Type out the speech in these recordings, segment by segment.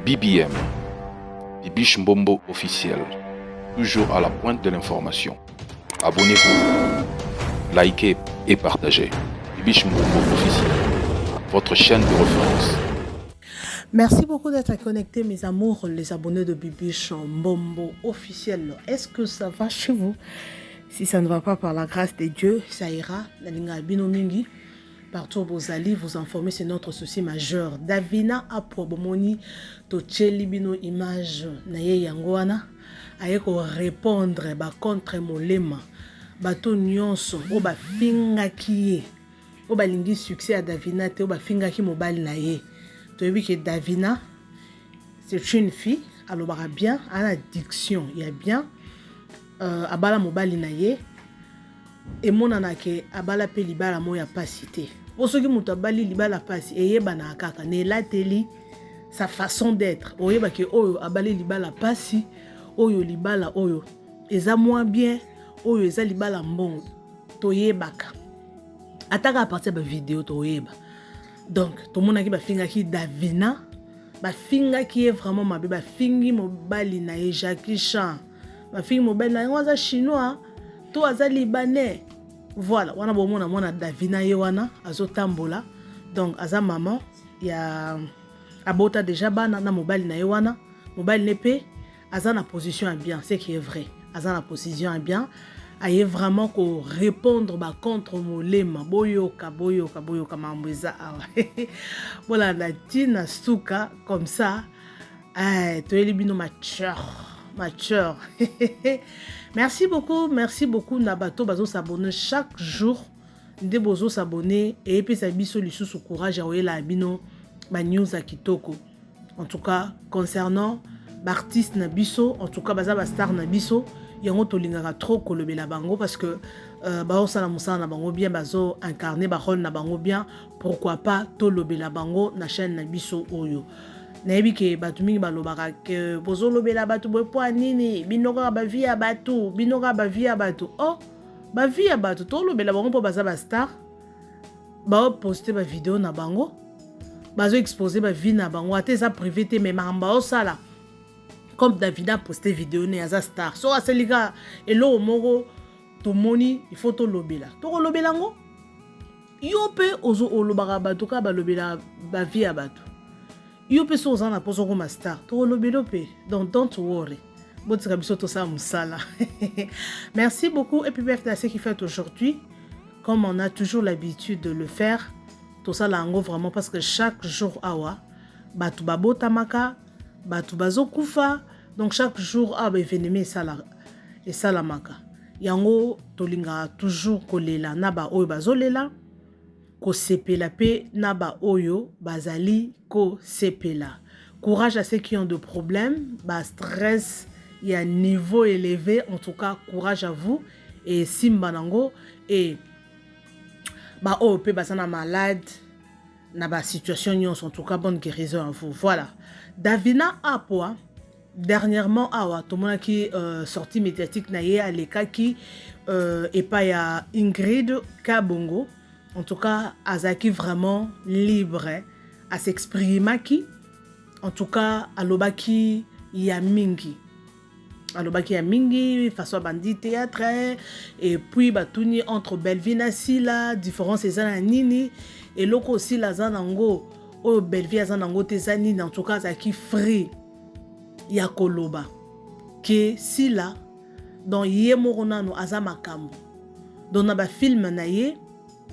BBM, Bibiche Mbombo officiel, toujours à la pointe de l'information. Abonnez-vous, likez et partagez. Bibiche Mbombo officiel, votre chaîne de référence. Merci beaucoup d'être connectés, mes amours, les abonnés de Bibiche Mbombo officiel. Est-ce que ça va chez vous? Si ça ne va pas, par la grâce de Dieu, ça ira. Partout où vous allez, vous informer, c'est notre souci majeur. Davina Apobomoni, Tocheli Bino image, Naye Yangoana, ayeko répondre contre molema, bato nyonso, oba finga kiye, oba lingi succès à Davina, te oba finga ki mobile naye. Tu as vu que Davina, c'est une fille, elle aura bien, elle a diction, il y a bien, abala mobile naye. Et mon anake abala pe libala mo ya pasité. Pour ceux qui mutabali libala pasi eyeba na kaka ne lateli sa façon d'être. Oyeba ke oyo abali libala pasi, oyo libala oyo eza moins bien, oyo eza libala mbongo. Toyebaka. Ataka à partir de vidéo toyeba. Donc tout monde qui ba finga ki Davina, ba finga qui est vraiment ma ba fingi mobali na Jackie Chan. Ba fingi mobali na ngoza chinois. To aza libanais. Voilà, wana bomona mona Davina yewana azotambola. Donc aza maman ya abota déjà bana na mobile na yewana. Mobile nepe aza na position bien, c'est qui est vrai. Aza na position bien. Aye vraiment ko répondre ba contre molema boyoka mambeza awa. Voilà la tina suka comme ça. To elibino mature. Merci beaucoup Nabato bazo s'abonner chaque jour. Nde bozo s'abonner et puis ça biso lisusu courage à la bino ba news à kitoko. En tout cas concernant l'artiste na biso, en tout cas baza ba star na biso, yango tolingaka trop kolobela bango parce que ba osala musala na bango bien bazo incarner ba rôle na bango bien, pourquoi pas tolobela bango na chaîne na biso oyo. Nayebi ke batu mingi balobaka ke bozo lobela batu bopo nini binoka ba vie ya batu oh ba vie ya batu to lobela bango po baza ba star ba poster ba vidéo na bango bazo exposer ba vie na bango ate za privé te mais mamba o sala comme Davina poster vidéo ne aza star so aselika elo moko to moni il faut to lobela ngo yo pe ozo olobaka batu ka ba lobela ba vie ya batu. Yo pe so zana poso ko master to lobelo pe donc don't worry botika biso to sa musala. Merci beaucoup et puis bref à ce qui fait aujourd'hui comme on a toujours l'habitude de le faire tout ça là ngo vraiment parce que chaque jour awa batu babotamaka batu bazokufa donc chaque jour ba événement et ça maka yango tolinga toujours kolela na ba oyo bazolela ko sepela pe naba oyo bazali ko sepela. Courage à ceux qui ont de problèmes, ba stress, il y a un niveau élevé, en tout cas courage à vous et simbanango et ba oyo pe basana malade na ba situation nyons en tout cas bonne guérison à vous. Voilà. Davina Apoa dernièrement awa tout le monde qui sorti médiatique na ye aleka qui et pas ya Ingrid Kabongo. En tout cas, Azaki vraiment libre à s'exprimer qui, en tout cas, alobaki yamingi. Alobaki yamingi, façon bandit théâtre, et puis batuni entre Belleville et Sila, différence et nini, et loko aussi la zanango, oh Belleville zanango tezanini, en tout cas, Azaki free yakoloba, que Sila, dans Yemoronano azamakambo, dans naba film naye,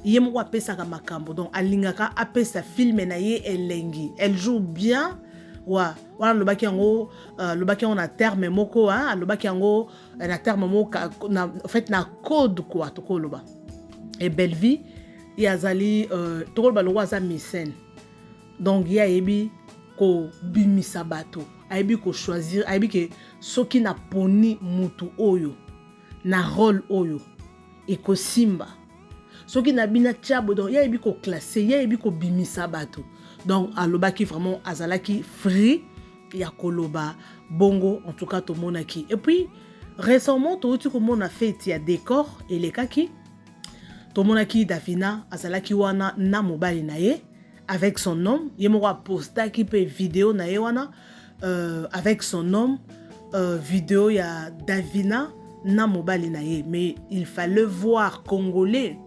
yemo apesa ka makambo donc alingaka apesa film na ye elengi elle joue bien wa le baki yango le baki on a terme moko hein le baki yango na terme moko en fait na code quoi to koloba et Belleville yazali to koloba lo waza mécène donc ya ebi ko bimisa bato ayebi ko choisir ayebi ke soki na poni mutu oyo na rôle oyo et ko simba soki na bina tchabo donc ya ebi ko classer ya ebi ko bimisa bato donc alobaki vraiment azalaki free ya koloba bongo en tout cas to monaki et puis récemment to tu comme on a fait il y a décor et les kaki to monaki Davina azalaki wana na mobile na ye avec son nom yemo wa posta ki pe vidéo na ye wana avec son homme vidéo ya Davina na mobali na ye, mais il fallait voir Congolais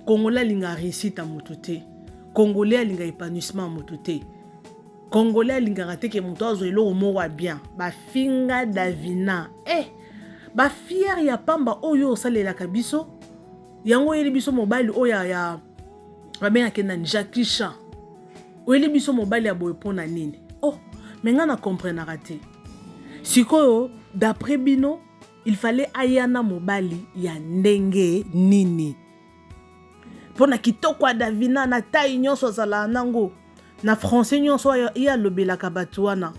linga réussite à mototé, Congolais linga épanouissement à mototé, Congolais linga raté que moto elo mo wa bien ba finga Davina ba fier ya pamba oyo salela kabiso yango yeli biso mobali oya ya ba bien akenda Jackie Chan oyeli biso mobali ya boye pona nini mais nga na comprendre raté sikoyo d'après bino il fallait ayana mobali ya ndenge nini pona kitoko ya Davina na taille nyonso azala nango na français nyonso ya lobela kabatuana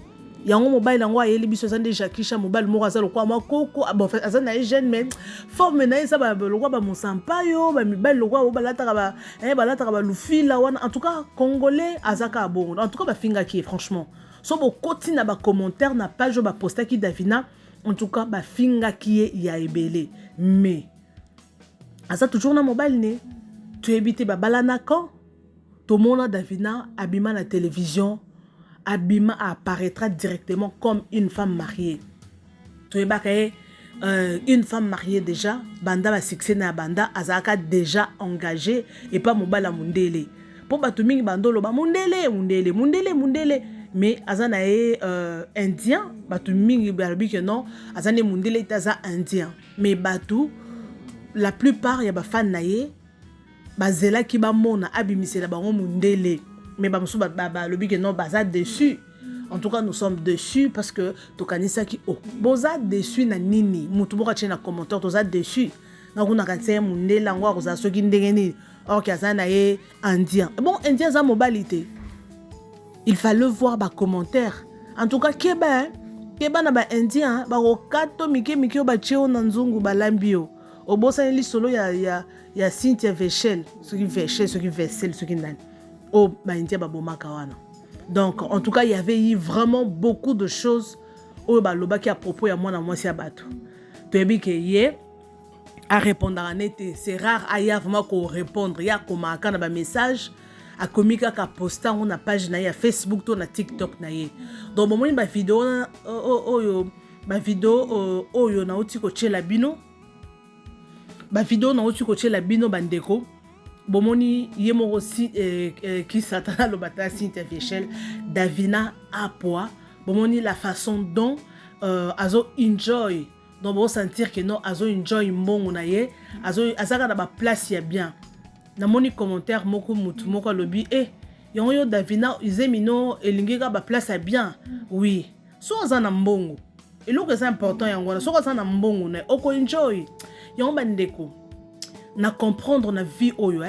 yango mobile yango ayeli biso zande Jackie Chan mobile moko azalo kwa makoko bon azana jeune mais forme na esa ba lokwa ba musampayo ba mibali lokwa balataka ba lufila wana en tout cas congolais azaka bongo en tout cas ba finga ki franchement so bo koti na ba commentaire na page ba posta ki Davina en tout cas ba finga ki ya ebele mais aza toujours na mobile ne tu éviter ba balana quand tout le monde Davina abima la télévision abima apparaîtra directement comme une femme mariée. Tu es une femme mariée déjà, banda va succès na banda azaka déjà engagé et pas mobala mundele. Pour batumingi bandolo ba mundele mais azana indien batumingi balbi que non azane mundele taza indien mais batu la plupart ya ba fan naye bazela ki ba mona abimisela bango mundele. Mais le but que non, baza dessus. En tout cas, nous sommes dessus parce que tokanisa ki boza dessus na nini. Mutu boka tchena commentaire toza dessus. Na kuna kanse mundela ngwa koza soki ndengeni. Or kaza na ye indien. Bon, indien za mobilité. Il fallait voir ba commentaire. En tout cas, keba na ba indien ba okato mike ba cheo na nzungu ba lambio. Obosa li solo ya Cynthia Vechel, ce qui Vechel, ce qui Vessel, ce qui nani. Donc, en tout cas, il y avait eu vraiment beaucoup de choses au baloba qui à propos à moi dans moi si abatou. Tu as dit que hier à répondre à net, c'est rare à y vraiment qu'on répondre. Il y a comme un canal message à comica qu'à poster on a page na Facebook, on a TikTok na ye. Donc moment une vidéo yo na oti ko chela bino. Ba vidéo na oti ko chela bino bandeko. Bomoni yemo aussi qui s'attend le bataille Cynthia Vechel Davina Apoa bomoni la façon dont azo enjoy donc bon sentir que non azo enjoy mbongo na ye azaka na ba place ya bien na moni commentaire moko mutu moko lobi yo Davina izemino elingeka ba place ya bien oui so azana mbongo et lo que c'est important yango so azana mbongo na oko enjoy yo bandeko na comprendre na vie oyo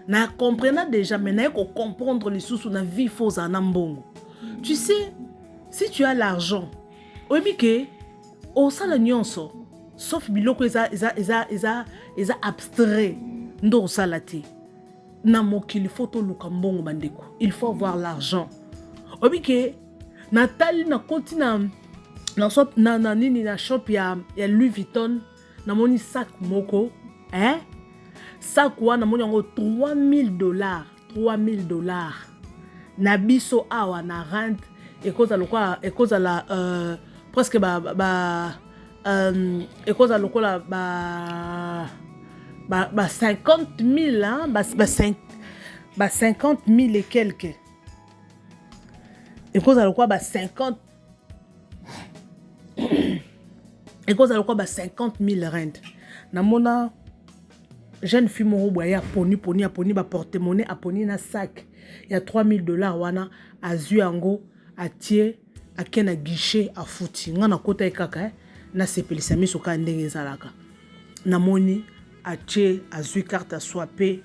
na comprendre déjà mais na ko comprendre les sous na vie faux en ambongo. Tu sais si tu as l'argent obi ke o sala nyonso sauf biloko eza abstrait ndo salati na mokili photo luka mbongo bandeko il faut avoir l'argent obi ke natali na kontina na shop na nini na shop ya Louis Vuitton na moni sac moko sac wana moni yango $3,000 na biso awa na rent ekoza la presque ekoza lokola ba 50,000 ba 50,000 et quelques ekoza lokola ba 50 ekoza lokola ba 50,000 rent na mona jeune fille moko boya aponi ba porte-monnaie aponi na sac ya $3,000 wana azui yango atie akena guichet afuti nga na kota ekaka na sepelisa miso ka ndenge ezalaka na moni atie azui carte a swapé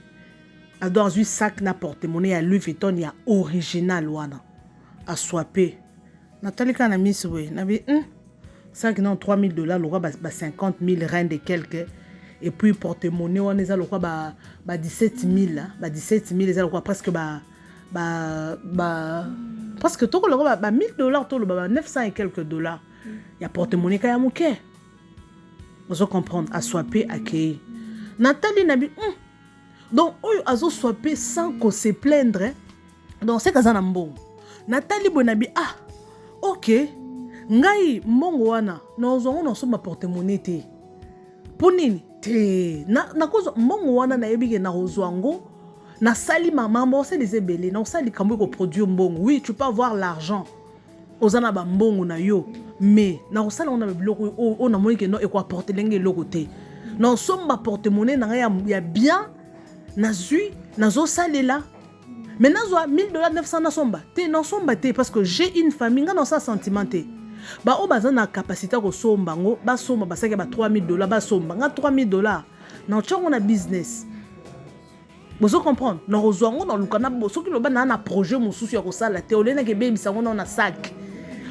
ado azui sac na porte-monnaie ya Louis Vuitton ya original wana a swapé natalika na miso we na bi sac non $3,000 lokwa ba 50,000 rand et quelques. Et puis porte-monnaie on est à quoi ba 17,000 ba 17,000 les quoi presque presque tout le ba $1,000 tout le ba 900 et quelques dollars. Il y a porte-monnaie kaya moké. Vous comprendre à swapper à qui Nathalie nabi donc oyo azo swapper sans qu'on se plaindre donc c'est kazana mbongo Nathalie bonabi que ngai mbongo wana na ozongo na somba porte-monnaie te ponini te na kozo mbongo wana na yebike na ozwango na sali mama mo c'est des ebele na sali kambo ko produire mbongo. Oui, tu peux avoir l'argent ozana ba mbongo na yo mais na osala on a biloko on a moyen que non e ko apporter lenge loko te na somba porte-monnaie na ya bien na zui na zo salela. Maintenant, $1000, 900 na somba. Te non somba te parce que j'ai une famille, nga ça sentiment te. Ba o bazana na capacité ko somba ngo, ba somba ba sake ba $3000 ba somba, nga $3000. Na tchongo na business. Vous comprenez? Na rozwango na lukana bo soki loba na projet mosusu ya ko sala te olena ke baby sango na sac.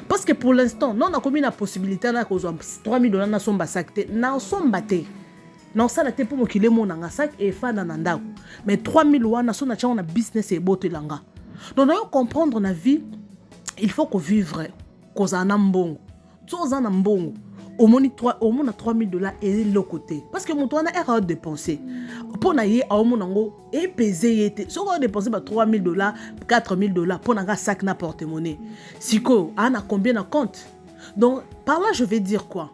Parce que pour l'instant, non na komi na possibilité na ko zwa $3000 na somba sac te, na somba te. Non, ça la te pour mokile mona nga sac et fa na ndako. Mais 3000 wana so na tchanga na business e bote langa. Donc on comprendre na vie, il faut qu'on vivre koza na mbongo. Toza na mbongo. Au moins $3000 et le côté parce que mon toana erreur de dépenser. Pour na ye au moins ngo et peser yete. So on dépenser ba $3000, $4000 pour na sac na porte-monnaie. Siko ana combien na compte. Donc par là je vais dire quoi?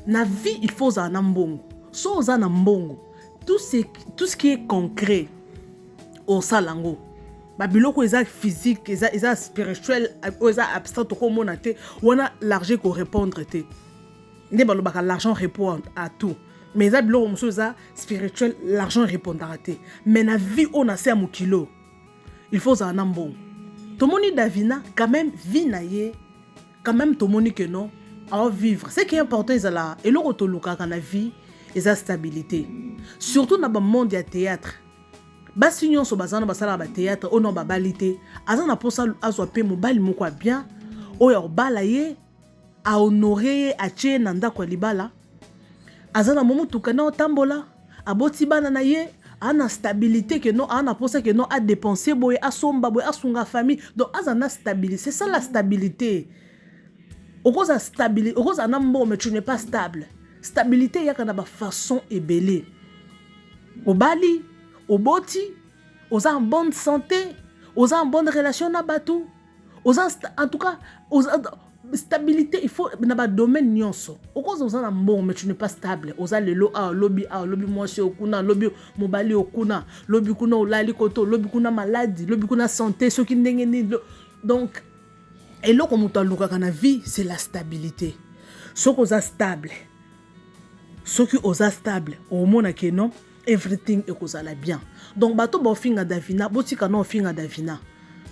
Na vie il faut za na mbongo. So za na mbongo, tout ce qui est concret au salango ba biloko eza physique eza spirituel eza abstrait ko mona te wana l'argent ko répondre te nde ba lobaka l'argent répond à tout mais eza biloko muso eza spirituel l'argent répondra te mais na vie on a c'est mukilo il faut za na mbongo tomoni Davina quand même vie na ye quand même tomoni que non à vivre ce qui est important c'est là et le rotoluka kana vie et sa stabilité. Surtout dans le monde du théâtre. Basi nyonso bazana basala ba théâtre ono ba balité. Azana posa azwa pe mobali moko bien. Oyo bala ye a honorer a tie nanda kwa libala. Azana momu tukana otambola. Aboti bana na ye ana stabilité que non ana posa que non a dépenser boye a somba boye a sunga famille. Donc azana stabilité, c'est ça la stabilité. Okoza stabilité, okoza nambo mais tu n'es pas stable. Stabilité yaka na ba façon ebelé. Au bali, au boti, aux en bonne santé, aux en bonne relation na batou, en tout cas, aux stabilité il faut na ba domaine nyonso. Au cause aux en bon mais tu n'es pas stable. Aux le lobby moi c'est okuna, lobby mobali okuna, lobby kuna olali koto, lobby kuna maladie, lobby kuna santé, ce qui ndengeni. Donc et là comme on luka kana vie, c'est la stabilité. Ce qu'on a stable. Ce qui est stable, au moins que non, everything est cause la bien. Donc bato ba finga Davina, botika non finga Davina.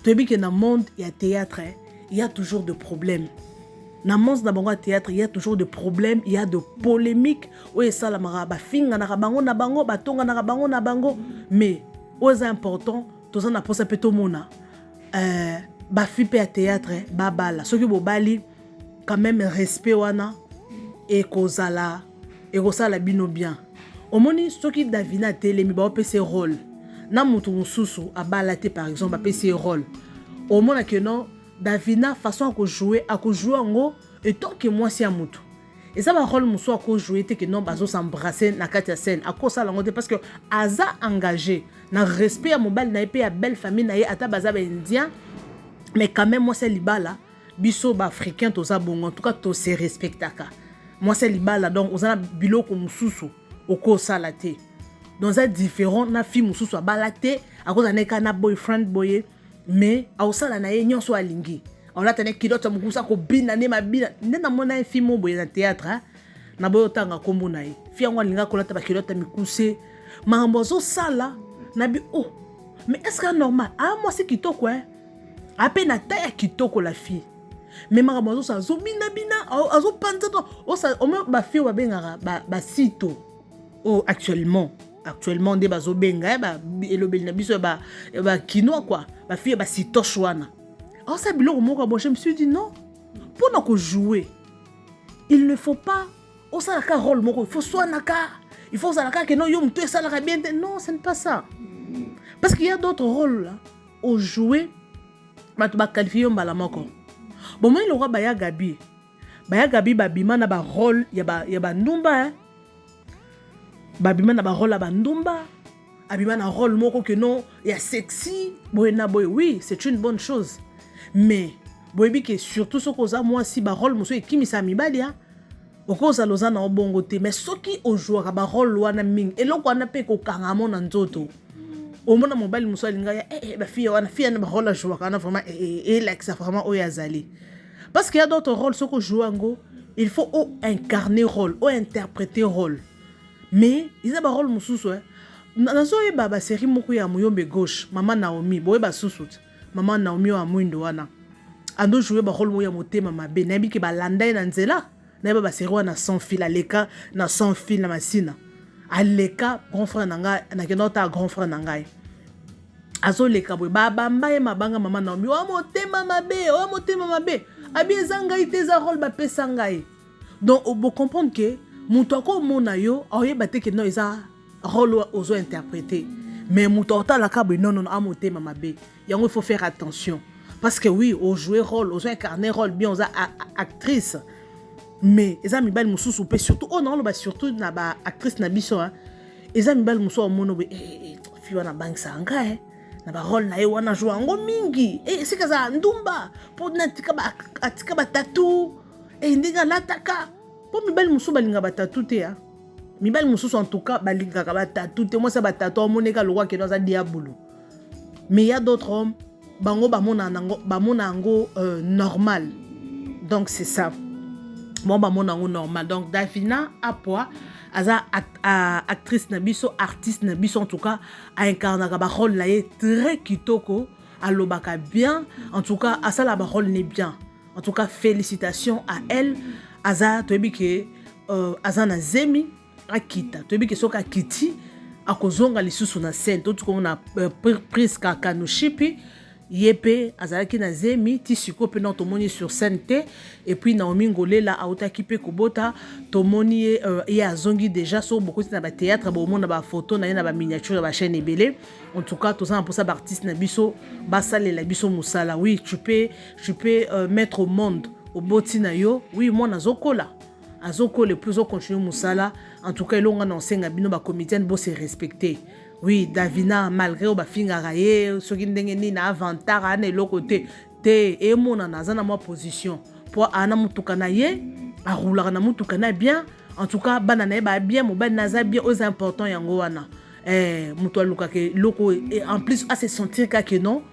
Tu sais que dans le monde il y a théâtre, il y a toujours des problèmes. Dans le monde na théâtre, il y a toujours des problèmes, il y a de polémiques. Oui ça la mara ba finga na bango batonga na bango na bango. Mais c'est important, tout ça na posa peto mona. Ba fipe à théâtre, ba bala. Ce qui bo bali quand même respect wana et cause la et ça la bino bien. Au moni soki Davina telemi ba opé ses rôles. Na mutu mususu a balaté par exemple ba ses rôles. Au mona que non Davina façon à jouer ngo et tant que moi c'est mutu. Et ça va rôle musu à jouer te que non bazo s'embrasser na kati ya scène à cause ça la ngote parce que aza engagé na respect à mobile na épée à belle famille na ye ata baza ba indien mais quand même moi c'est libala biso ba africain to za bon en tout cas to se respectaka. Moi c'est libala donc on a biloko mususu oko salate donc c'est différent na fille mususu a balate à cause na na boyfriend boye mais a osala na ye nyonso alingi on a tane kilota mukusa ko bina ne mabina ndena mona fille mo boye na théâtre na boyo tanga kombo na ye fille ngo linga ko lata ba kilota mikuse mambo zo sala na bi oh mais est-ce que normal ah moi c'est kitoko hein à peine na taille kitoko la fille. Mais marabozo ça zo bina azo panza o ça au moins ba fille ba benga ba sito o actuellement des bazo benga ba elobeli na biso ba kino quoi ba fille ba sito chwana. Oh ça biloko moko bon je me suis dit non pour na ko jouer il ne faut pas o ça la rôle moko il faut soit naka il faut ça la que non yo mto ça la bien non ce n'est pas ça parce qu'il y a d'autres rôles là au jouer ma tu ba qualifier mbala moko. Bon moi il aura baya gabi babima na ba rôle ya ba ndumba hein babima na ba rôle ba ndumba abima na rôle moko que non ya sexy boy na boy oui c'est une bonne chose mais boyebi ke surtout soki oza mwasi barole mosusu ekimisa mibali okozala oza na obongo te mais soki ojouaka barole wana mingi eloko wana mpe kokangamo na nzoto omona mobali mosusu alinga ya bafille wana fille na barole ajouaka wana vraiment elakisa vraiment oyo azali parce qu'il y a d'autres rôles soki ojoue yango il faut incarner rôle interpréter rôle mais eza barole mosusu nazoyeba basérie moko ya Muyombe Gauche Mama Naomi boyeba susu Mama Naomi wa mwindo wana ando jouer barole mo ya motema mabe nayebi ke balanda ye na nzela nayeba basérie wana sans fil aleka na sans fil na masina aleka grand frère na ngai nakenda ota grand frère na ngai azoleka boye babamba ye mabanga Mama Naomi wa motema mabe abi eza ngai te eza rôle bapesa ngai donc bo comprendre que moto akomona yo oyeba te ke no eza rôle ozo interpréter mais moto otalaka boye non amotema mabe yango il faut faire attention parce que oui au jouer rôle ozo incarner rôle bien oza actrice mais eza mibali mususu pe surtout non ba surtout na ba actrice na biso eza mibali mususu omono be fiwa na bank sanga na ba rôle na ye wana joue ngo mingi sika za ndumba po na tika ba tatou ndinga lataka po mibali mususu balinga ba tatou te mibali mususu en tout cas balinga ka ba tatou te moi ça ba tatou omoneka lokwa ke za diabolo mais il y a d'autres hommes bango bamona ngo normal donc c'est ça bon bamona ngo normal donc Davina Apua aza actrice na biso artiste na biso en tout cas a incarné ba rôle là très kitoko alobaka bien en tout cas asala ba rôle n'est bien en tout cas félicitations à elle aza toyebi ke aza na zemi akita toyebi ke soka kiti akozonga lisusu na scène tout comme na prise kanoshipi yepe azalaki na zemi ti siko pe na tomoni sur scène te et puis Naomi Ngolela autaki pe kobota tomoni ye azongi déjà so beaucoup na ba théâtre ba mona ba photo na ba miniature ba chaîne ebele en tout cas tous en pour ça artiste na biso basale la biso musala oui tu peux mettre au monde au boti na yo oui moi nazokola azoko le plus au continuer musala en tout cas elonga na senga bino ba comédienne bo se respecter oui Davina malgré ba finga raye soki ndenge ni na avantage ana eloko te e mona na zana mo position pour ana mutuka na ye a rouler na mutuka na bien en tout cas bana na ba bien mo ba naza bien aux important yango wana muto aluka ke loko et en plus à se sentir ka que non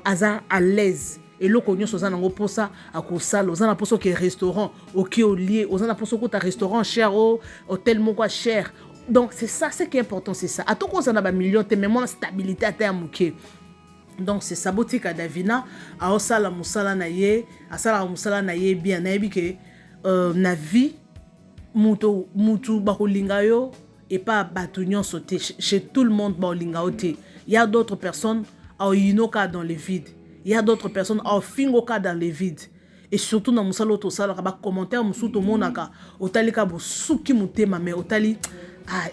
aza à l'aise et loko nyonso za nango posa akosala ozana poso ke restaurant oki olier ozana poso ko ta restaurant cher hôtel moko cher donc c'est ça ce qui est important c'est ça atoko za na ba million te mais moi stabilité à terme ok donc c'est ça botika Davina a osala musala na ye asala musala na ye bien na yebi ke na vie mutu ba kolinga yo et pas batu nyonso te chez tout le monde ba kolinga yo te il y a d'autres personnes au inoka dans le vide. Il y a d'autres personnes au fingoka dans les vides. Et surtout dans musalo to sala ba commentaire musuto monaka otali ka bosuki mutema mais otali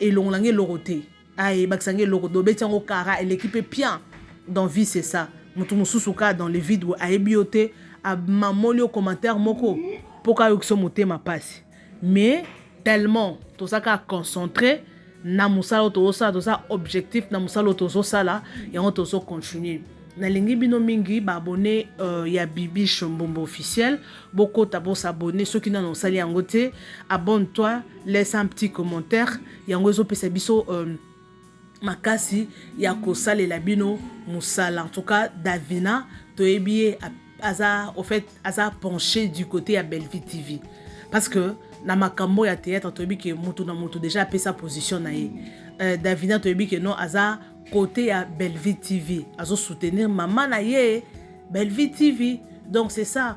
elongange loroté e baksange lorodo betango kara et l'équipe bien dans vie c'est ça mutu mususu ka dans les vides a ebioté a mamoli au commentaire moko poka yokso mutema passe mais tellement to saka concentré na musalo to ça objectif na musalo to sala et on to continuer na lingi bino mingi ba abonné ya Bibiche Mbombo officiel boko tabo s'abonner ceux qui n'ont sali yango te abonne-toi laisse un petit commentaire yango zo pesa biso makasi ya ko salela bino musala en tout cas Davina toyebi aza au fait aza penché du côté ya Bellevue TV parce que na makambo ya théâtre toyebi ke mutu na mutu déjà a sa position na ye Davina toyebi ke non aza côté à Bellevue TV azo soutenir maman na ye Bellevue TV donc c'est ça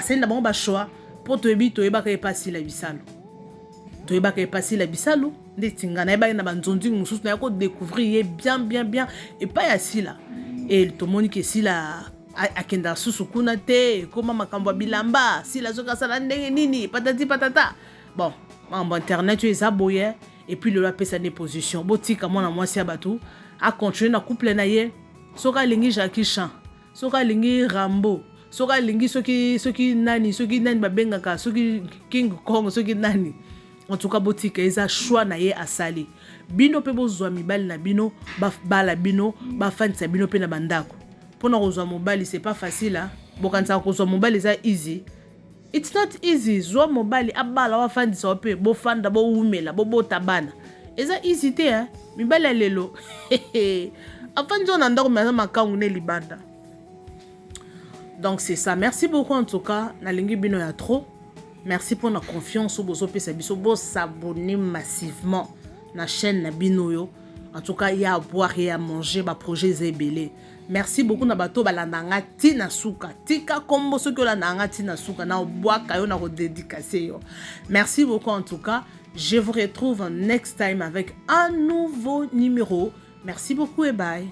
c'est d'abord ba choix pour toyebi toyeba ka passer la bisalo toyeba ka passer la bisalo ndetinga na ba na banzonzi mususu na ko découvrir bien et pas ya sila et tout le monde que sila akenda susu kuna te koma makambo bilamba sila zoka sala ndenge nini patati patata bon en internet tu es aboyé et puis le pesa des positions botika mona mwasi ya batu a continuer na couple na ye soka lingi Jackie Chan soka lingi Rambo soka lingi soki nani babengaka soki King Kong soki nani en tout cas botika eza choix na ye asali bino pe bozwa mibali na bino bala bino ba fanisa bino pe na bandako pona kozwa mobali c'est pas facile bokanisa kozwa mobali eza easy. It's not easy. Zwa mobali abala wafandisa wape bofanda boumela bobota bana. Eza easy te hein. Mibali lelo. Afanjo na ndako meza makangu ne libanda. Donc c'est ça. Merci beaucoup en tout cas. Nalingi bino ya trop. Merci pour la confiance au bozo pesa biso bo s'abonner massivement na chaîne na bino yo. En tout cas, il y a à boire et à manger ba projet zébélé. Merci beaucoup na bato balandanga tina suka. Tika kombo so que la nanga tina suka na bois kayo na ko dédicacer yo. Merci beaucoup en tout cas. Je vous retrouve next time avec un nouveau numéro. Merci beaucoup et bye.